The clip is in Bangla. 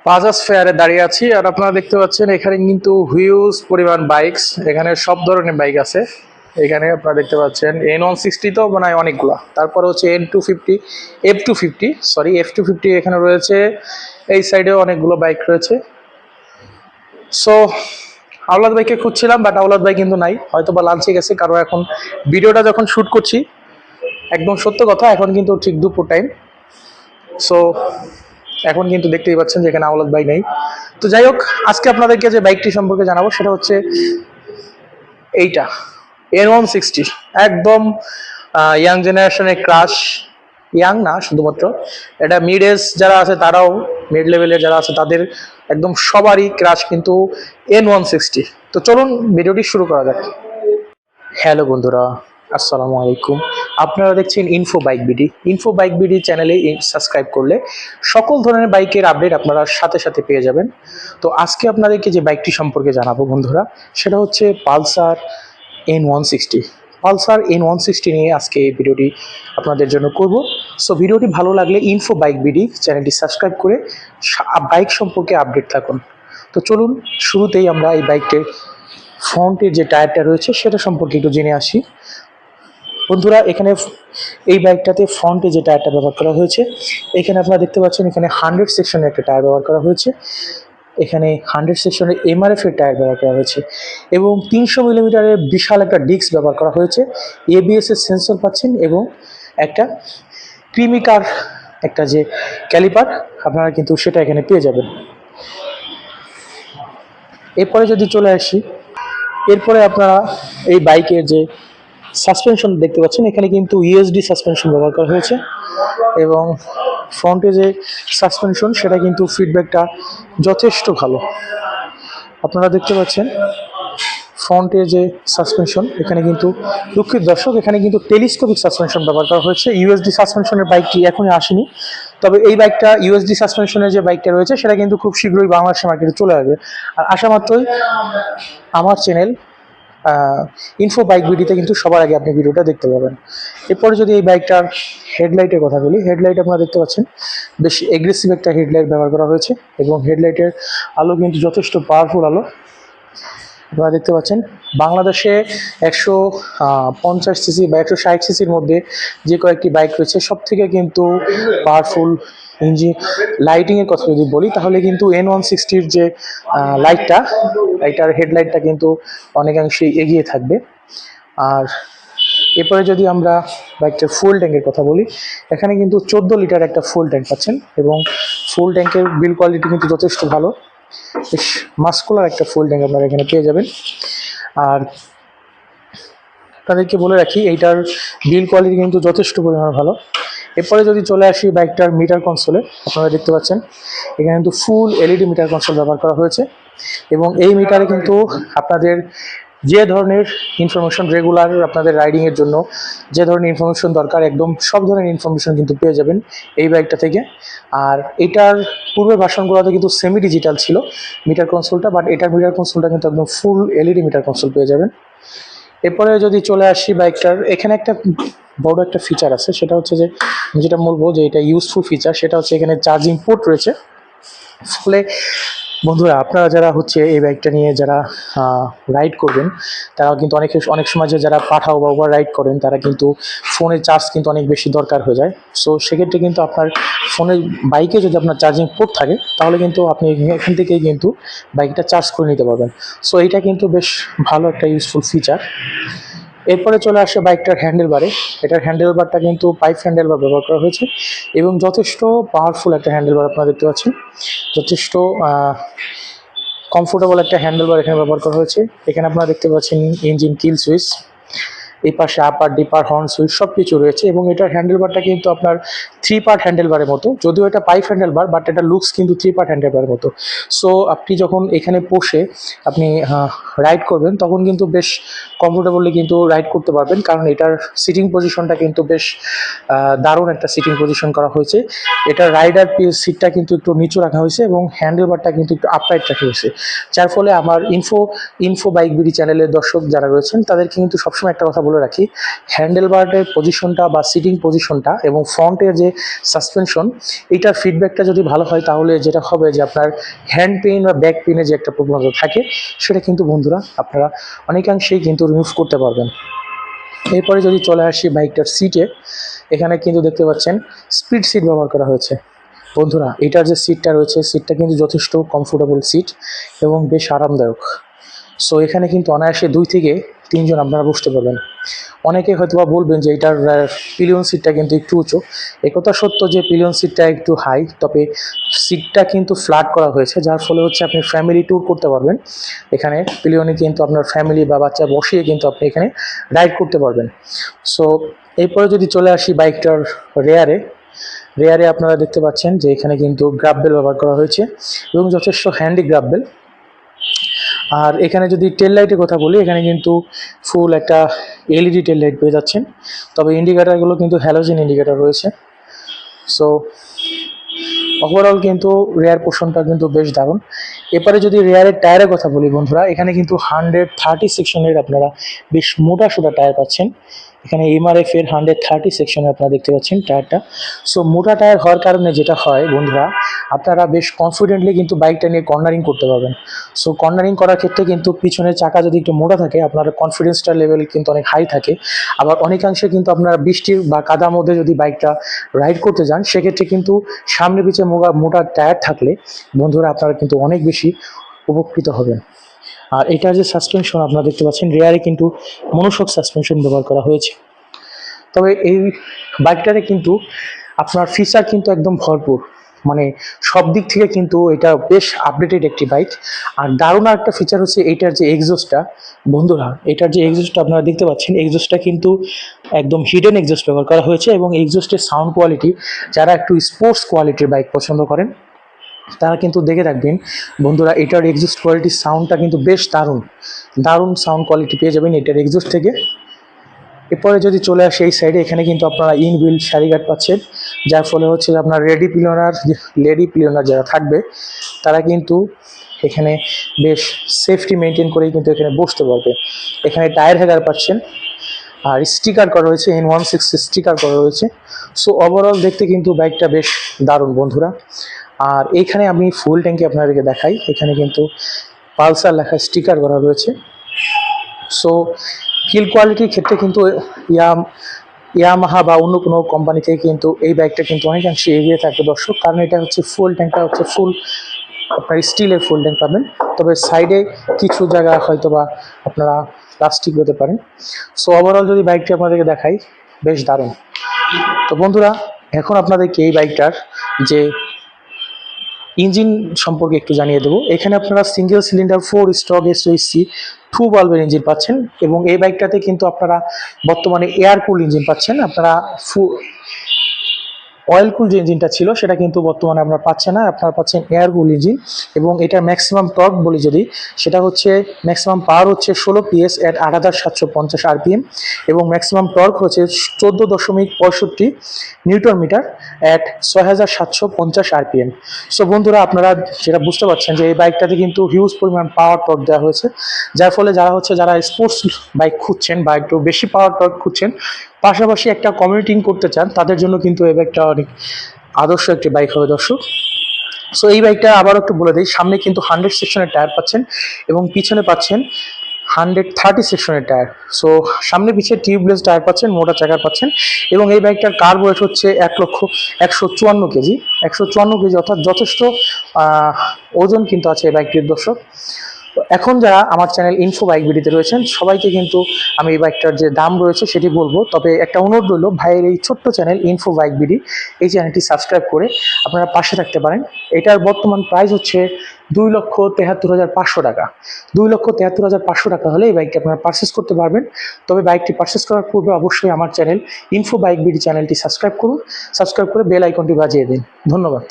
বাজাজ ফেয়ারে দাঁড়িয়ে আছি আর আপনারা দেখতে পাচ্ছেন এখানে কিন্তু হিউজ পরিমাণ বাইকস, এখানে সব ধরনের বাইক আছে। এখানে আপনারা দেখতে পাচ্ছেন N160 তো মানে অনেকগুলা, তারপরে হচ্ছে N250, F250, সরি F250 এখানে রয়েছে। এই সাইডেও অনেকগুলো বাইক রয়েছে। সো আওলাদ ভাইকে খুঁজছিলাম, বাট আওলাদ ভাই কিন্তু নাই, হয়তো বা লাঞ্চে গেছে। কারণ এখন ভিডিওটা যখন শ্যুট করছি, একদম সত্য কথা, এখন কিন্তু ঠিক দুপুর টাইম। সো এখন কিন্তু দেখতেই পাচ্ছেন যে এখানে আওলাদ ভাই নেই। তো যাই হোক, আজকে আপনাদেরকে যে বাইকটি সম্পর্কে জানাবো সেটা হচ্ছে এইটা N160। একদম ইয়াং জেনারেশনের ক্রাশ, ইয়াং না শুধুমাত্র, এটা মিড এজ যারা আছে তারাও, মিড লেভেলের যারা আছে তাদের একদম সবারই ক্রাশ কিন্তু N160। তো চলুন ভিডিওটি শুরু করা যাক। হ্যালো বন্ধুরা, আসসালামু আলাইকুম। আপনারা দেখছেন info bike BD. Info bike BD চ্যানেলে সাবস্ক্রাইব করলে সকল ধরনের বাইকের আপডেট আপনারা সাথে সাথে পেয়ে যাবেন। তো আজকে আপনাদেরকে যে বাইকটি সম্পর্কে জানাবো বন্ধুরা, সেটা হচ্ছে পালসার N160। পালসার N160 নিয়ে আজকে এই ভিডিওটি আপনাদের জন্য করব। সো ভিডিওটি ভালো লাগলে ইনফো বাইক বিডি চ্যানেলটি সাবস্ক্রাইব করে বাইক সম্পর্কে আপডেট থাকুন। তো চলুন শুরুতেই আমরা এই বাইকটির ফ্রন্টের যে টায়ারটা রয়েছে সেটা সম্পর্কে একটু জেনে আসি। বন্ধুরা, এখানে এই বাইকটাতে ফ্রন্টে যে টায়ারটা ব্যবহার করা হয়েছে, এখানে আপনারা দেখতে পাচ্ছেন এখানে 100 সেকশনের একটা টায়ার ব্যবহার করা হয়েছে। এখানে 100 সেকশনের MRF এর টায়ার ব্যবহার করা হয়েছে এবং 300 মিলিমিটারের বিশাল একটা ডিস্ক ব্যবহার করা হয়েছে। ABS এর সেন্সর পাচ্ছেন এবং একটা ক্রিমিকার একটা যে ক্যালিপার আপনারা কিন্তু সেটা এখানে পেয়ে যাবেন। এরপরে যদি চলে আসি, এরপরে আপনারা এই বাইকের যে সাসপেনশন দেখতে পাচ্ছেন, এখানে কিন্তু ইউএসডি সাসপেনশন ব্যবহার করা হয়েছে এবং ফ্রন্টে যে সাসপেনশন সেটা কিন্তু ফিডব্যাকটা যথেষ্ট ভালো। আপনারা দেখতে পাচ্ছেন ফ্রন্টে যে সাসপেনশন, এখানে কিন্তু দুঃখিত দর্শক, এখানে কিন্তু টেলিস্কোপিক সাসপেনশন ব্যবহার করা হয়েছে। ইউএসডি সাসপেনশনের বাইকটি এখনই আসেনি, তবে এই বাইকটা ইউএসডি সাসপেনশনের যে বাইকটা রয়েছে সেটা কিন্তু খুব শীঘ্রই বাংলাদেশের মার্কেটে চলে আসবে। আর আসা মাত্রই আমার চ্যানেল ইনফো বাইক ভিডিওতে কিন্তু সবার আগে আপনি ভিডিওটা দেখতে পাবেন। এরপরে যদি এই বাইকটার হেডলাইটের কথা বলি, হেডলাইট আপনারা দেখতে পাচ্ছেন বেশ এগ্রেসিভ একটা হেডলাইট ব্যবহার করা হয়েছে এবং হেডলাইটের আলো কিন্তু যথেষ্ট পাওয়ারফুল আলো। আপনারা দেখতে পাচ্ছেন বাংলাদেশে 150 সিসি বা 160 সিসির মধ্যে যে কয়েকটি বাইক রয়েছে, সব থেকে কিন্তু পাওয়ারফুল ইঞ্জিন লাইটিংয়ের কথা যদি বলি, তাহলে কিন্তু N160-র যে লাইটটা, এটার হেডলাইটটা কিন্তু অনেকাংশেই এগিয়ে থাকবে। আর এরপরে যদি আমরা বাইকটার ফুল ট্যাঙ্কের কথা বলি, এখানে কিন্তু 14 লিটার একটা ফুল ট্যাঙ্ক পাচ্ছেন এবং ফুল ট্যাঙ্কের বিল কোয়ালিটি কিন্তু যথেষ্ট ভালো। বেশ মাস্কুলার একটা ফুল ট্যাঙ্ক আপনারা এখানে পেয়ে যাবেন। আর আপনাদেরকে বলে রাখি, এইটার বিল কোয়ালিটি কিন্তু যথেষ্ট পরিমাণে ভালো। এরপরে যদি চলে আসি বাইকটার মিটার কনসোলে, আপনারা দেখতে পাচ্ছেন এখানে কিন্তু ফুল LED মিটার কনসোল ব্যবহার করা হয়েছে এবং এই মিটারে কিন্তু আপনাদের যে ধরনের ইনফরমেশন, রেগুলার আপনাদের রাইডিংয়ের জন্য যে ধরনের ইনফরমেশন দরকার, একদম সব ধরনের ইনফরমেশন কিন্তু পেয়ে যাবেন এই বাইকটা থেকে। আর এটার পূর্বের ভার্সনগুলোতে কিন্তু সেমি ডিজিটাল ছিল মিটার কনসোলটা, বাট এটার মিটার কনসোলটা কিন্তু একদম ফুল LED মিটার কনসোল পেয়ে যাবেন। এরপরে যদি চলে আসি বাইকটার, এখানে একটা বড় একটা ফিচার আছে, সেটা হচ্ছে যে যেটা বলবো যে এটা ইউজফুল ফিচার, সেটা হচ্ছে এখানে চার্জিং পোর্ট রয়েছে। ফলে বন্ধুরা, আপনারা যারা হচ্ছে এই বাইকটা নিয়ে যারা রাইড করবেন, তারাও কিন্তু অনেক সময় যে যারা পাঠাও বা ওভার রাইড করেন, তারা কিন্তু ফোনের চার্জ কিন্তু অনেক বেশি দরকার হয়ে যায়। সো সেক্ষেত্রে কিন্তু আপনার ফোনের বাইকে যদি আপনার চার্জিং পোর্ট থাকে, তাহলে কিন্তু আপনি এখান থেকেই কিন্তু বাইকটা চার্জ করে নিতে পারবেন। সো এইটা কিন্তু বেশ ভালো একটা ইউজফুল ফিচার। এরপরে চলে আসে বাইকটার হ্যান্ডেলবারে। এটার হ্যান্ডেলবারটা কিন্তু পাইপ হ্যান্ডেলবার ব্যবহার করা হয়েছে এবং যথেষ্ট পাওয়ারফুল একটা হ্যান্ডেলবার আপনারা দেখতে পাচ্ছেন। যথেষ্ট কমফোর্টেবল একটা হ্যান্ডেলবার এখানে ব্যবহার করা হয়েছে। এখানে আপনারা দেখতে পাচ্ছেন ইঞ্জিন কিল সুইচ, এই পাশে আপার ডিপার হর্ন সুইচ সব কিছু রয়েছে এবং এটার হ্যান্ডেলবারটা কিন্তু আপনার 3 পার্ট হ্যান্ডেলবারের মতো, যদিও এটা পাইপ হ্যান্ডেলবার, বাট এটা লুকস কিন্তু 3 পার্ট হ্যান্ডেলবারের মতো। সো আপনি যখন এখানে বসে আপনি রাইড করবেন, তখন কিন্তু বেশ কমফোর্টেবলি কিন্তু রাইড করতে পারবেন, কারণ এটার সিটিং পজিশনটা কিন্তু বেশ দারুণ একটা সিটিং পজিশন করা হয়েছে। এটার রাইডার সিটটা কিন্তু একটু নিচু রাখা হয়েছে এবং হ্যান্ডেলবারটা কিন্তু একটু আপরাইট রাখা হয়েছে, যার ফলে আমার ইনফো বাইক বিডি চ্যানেলের দর্শক যারা রয়েছেন তাদেরকে কিন্তু সবসময় একটা কথা বলে রাখি, হ্যান্ডেল বারের পজিশনটা বা সিটিং পজিশনটা এবং ফ্রন্টের যে সাসপেনশন, এইটার ফিডব্যাকটা যদি ভালো হয় তাহলে যেটা হবে যে আপনার হ্যান্ড পেইন বা ব্যাক পেইনে যে একটা প্রবণতা থাকে সেটা কিন্তু বন্ধুরা আপনারা অনেকাংশেই কিন্তু রিমুভ করতে পারবেন। এরপরে যদি চলে আসি বাইকটার সিটে, এখানে কিন্তু দেখতে পাচ্ছেন স্পিড সিট ব্যবহার করা হয়েছে। বন্ধুরা এটার যে সিটটা রয়েছে, সিটটা কিন্তু যথেষ্ট কমফোর্টেবল সিট এবং বেশ আরামদায়ক। সো এখানে কিন্তু অনায়াসে 2 থেকে 3 জন আপনারা বসতে পারবেন। অনেকে হয়তো বা বলবেন যে এটার পিলিয়ন সিটটা কিন্তু একটু উঁচু। একথা সত্য যে পিলিয়ন সিটটা একটু হাই, তবে সিটটা কিন্তু ফ্ল্যাট করা হয়েছে, যার ফলে হচ্ছে আপনি ফ্যামিলি ট্যুর করতে পারবেন। এখানে পিলিয়নে কিন্তু আপনার ফ্যামিলি বা বাচ্চা বসিয়ে কিন্তু আপনি এখানে রাইড করতে পারবেন। সো এরপরে যদি চলে আসি বাইকটার রেয়ারে, রেয়ারে আপনারা দেখতে পাচ্ছেন যে এখানে কিন্তু গ্রাব বেল ব্যবহার করা হয়েছে এবং যথেষ্ট হ্যান্ডি গ্রাব বেল। আর এখানে যদি টেল লাইটের কথা বলি, এখানে কিন্তু ফুল একটা এলইডি টেল লাইট পেয়ে যাচ্ছেন, তবে ইন্ডিকেটারগুলো কিন্তু হ্যালোজেন ইন্ডিকেটার রয়েছে। সো ওভারঅল কিন্তু রেয়ার পোর্শনটা কিন্তু বেশ দারুণ। এরপরে যদি রেয়ারের টায়ারের কথা বলি বন্ধুরা, এখানে কিন্তু 130 সেকশনের আপনারা বেশ মোটা সোটা টায়ার পাচ্ছেন। এখানে এমআরএফ এর 130 সেকশনে আপনারা দেখতে পাচ্ছেন টায়ারটা। সো মোটা টায়ার হওয়ার কারণে যেটা হয় বন্ধুরা, আপনারা বেশ কনফিডেন্টলি কিন্তু বাইকটা নিয়ে কর্নারিং করতে পারবেন। সো কর্নারিং করার ক্ষেত্রে কিন্তু পিছনের চাকা যদি একটু মোটা থাকে, আপনার কনফিডেন্সটা লেভেল কিন্তু অনেক হাই থাকে। আবার অনেকাংশে কিন্তু আপনারা বৃষ্টির বা কাদার মধ্যে যদি বাইকটা রাইড করতে যান, সেক্ষেত্রে কিন্তু সামনে পিছে মোটা টায়ার থাকলে বন্ধুরা আপনারা কিন্তু অনেক বেশি উপকৃত হবেন। আর এটার যে সাসপেনশন আপনারা দেখতে পাচ্ছেন, রেয়ারে কিন্তু মনোশক সাসপেনশন ব্যবহার করা হয়েছে। তবে এই বাইকটাতে কিন্তু আপনার ফিচার কিন্তু একদম ভরপুর, মানে সব দিক থেকে কিন্তু এটা বেশ আপডেটেড একটি বাইক। আর দারুণ একটা ফিচার হচ্ছে এটার যে এক্সজস্টটা বন্ধুরা, এটার যে এক্সজস্টটা আপনারা দেখতে পাচ্ছেন, এক্সজস্টটা কিন্তু একদম হিডেন এক্সজস্ট ব্যবহার করা হয়েছে এবং এক্সজস্টের সাউন্ড কোয়ালিটি, যারা একটু স্পোর্টস কোয়ালিটির বাইক পছন্দ করেন তারা কিন্তু দেখে রাখবেন বন্ধুরা, এটার এক্সজস্ট কোয়ালিটির সাউন্ডটা কিন্তু বেশ দারুণ দারুণ সাউন্ড কোয়ালিটি পেয়ে যাবেন এটার এক্সজস্ট থেকে। এরপরে যদি চলে আসে এই সাইডে, এখানে কিন্তু আপনারা ইনবিল্ট সারিগার্ড পাচ্ছেন, যার ফলে হচ্ছে আপনার লেডি পিলিয়নার যারা থাকবে তারা কিন্তু এখানে বেশ সেফটি মেনটেন করেই কিন্তু এখানে বসতে পারবে। এখানে টায়ার হ্যাগার পাচ্ছেন আর স্টিকার করা হয়েছে, N160 স্টিকার করা রয়েছে। সো ওভারঅল দেখতে কিন্তু বাইকটা বেশ দারুণ বন্ধুরা। আর এইখানে আমি ফুল ট্যাঙ্কি আপনাদেরকে দেখাই, এখানে কিন্তু পালসার লেখা স্টিকার করা রয়েছে। সো কিল কোয়ালিটির ক্ষেত্রে কিন্তু ইয়ামাহা বা অন্য কোনো কোম্পানি থেকে কিন্তু এই বাইকটা কিন্তু অনেকাংশে এগিয়ে থাকে দর্শক, কারণ এটা হচ্ছে ফুল ট্যাঙ্কটা হচ্ছে ফুল আপনার স্টিলের ফুল ট্যাঙ্ক পাবেন, তবে সাইডে কিছু জায়গা হয়তো বা আপনারা প্লাস্টিক হতে পারেন। সো ওভারঅল যদি বাইকটি আপনাদেরকে দেখাই, বেশ দারুণ। তো বন্ধুরা এখন আপনাদেরকে এই বাইকটার যে ইঞ্জিন সম্পর্কে একটু জানিয়ে দেবো। এখানে আপনারা সিঙ্গেল সিলিন্ডার 4 স্ট্রোক এসওএইচসি 2 ভালভের ইঞ্জিন পাচ্ছেন এবং এই বাইকটাতে কিন্তু আপনারা বর্তমানে এয়ার কুল ইঞ্জিন পাচ্ছেন। আপনারা অয়েল কুল যে ইঞ্জিনটা ছিল সেটা কিন্তু বর্তমানে আপনারা পাচ্ছেন না, আপনারা পাচ্ছেন এয়ার কুল ইঞ্জিন। এবং এটার ম্যাক্সিমাম টর্ক বলি যদি, সেটা হচ্ছে ম্যাক্সিমাম পাওয়ার হচ্ছে 16 PS এট 8750 RPM এবং ম্যাক্সিমাম টর্ক হচ্ছে 14.65 newton metre at 6750 RPM। So বন্ধুরা আপনারা যেটা বুঝতে পারছেন যে এই বাইকটাতে কিন্তু হিউজ পরিমাণ পাওয়ার টর্ক দেওয়া হয়েছে, যার ফলে যারা স্পোর্টস বাইক খুঁজছেন বা একটু বেশি পাওয়ার টর্ক খুঁজছেন, পাশাপাশি একটা কমিউটিং করতে চান, তাদের জন্য কিন্তু এই বাইকটা অনেক আদর্শ একটি বাইক হবে দর্শক। সো এই বাইকটা আবার একটু বলে দিই, সামনে কিন্তু 100 সেকশনের টায়ার পাচ্ছেন এবং পিছনে পাচ্ছেন 130 সেকশনের টায়ার। সো সামনে পিছিয়ে টিউবলেস টায়ার পাচ্ছেন, মোটা চাকার পাচ্ছেন এবং এই বাইকটার কার্ব ওয়েট হচ্ছে 1,154 কেজি, 154 কেজি, অর্থাৎ যথেষ্ট ওজন কিন্তু আছে এই বাইকটির দর্শক। তো এখন যারা আমার চ্যানেল ইনফো বাইক বিডিতে রয়েছেন সবাইকে কিন্তু আমি এই বাইকটার যে দাম রয়েছে সেটি বলবো, তবে একটা অনুরোধ রইল, ভাইয়ের এই ছোট্ট চ্যানেল ইনফো বাইক বিডি এই চ্যানেলটি সাবস্ক্রাইব করে আপনারা পাশে থাকতে পারেন। এটার বর্তমান প্রাইস হচ্ছে 2,73,500 টাকা। 2,73,500 টাকা হলে এই বাইকটি আপনারা পারচেস করতে পারবেন। তবে বাইকটি পারচেস করার পূর্বে অবশ্যই আমার চ্যানেল ইনফো বাইক বিডি চ্যানেলটি সাবস্ক্রাইব করুন, সাবস্ক্রাইব করে বেল আইকনটি বাজিয়ে দিন। ধন্যবাদ।